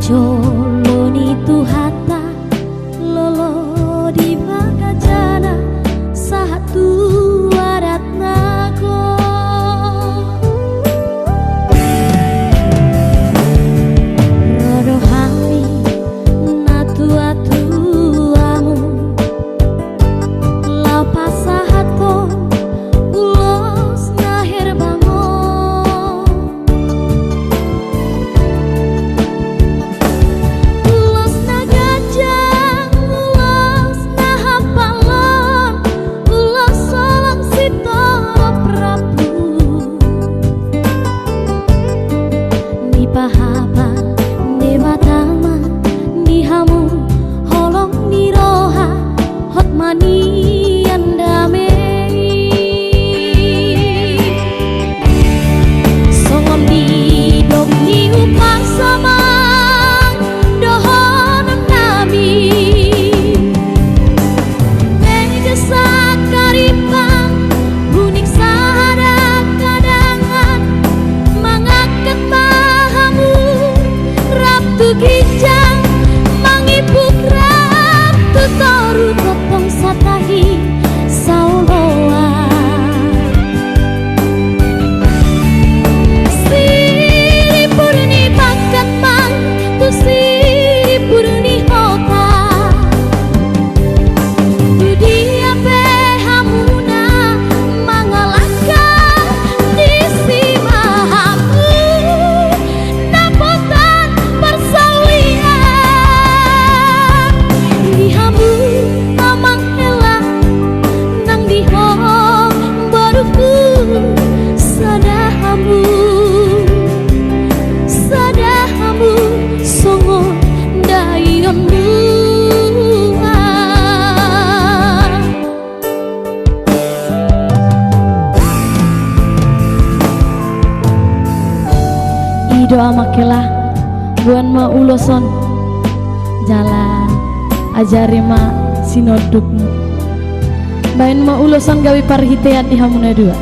joloni tuhata lolo di bakajana satu aratnago rodo hami natu-atuamu lau pasahato ulos ngahir bangun ulos nagajang ulos nahapalon ulos solong sitoro prabu ni pahaba ni batama ni hamu holong ni roha hotmani andame songom ni dom ni upasama dohonan nami Bedesa karipang unik sahara kadangan mangakat mahamu rabtu kijang mangipuk rabtu toru topong satahi sauloa siri purni bakat mang tu siri purni hota tu dia pehamuna mangalaka di simahamu napotan persaulian dihamu amang helah nang dihong baruku sadahamu songo dayonmu ido amakelah buan ma uloson jalan ajari ma sinodukmu bain ma uloson gawi parhiteat di hamuna dua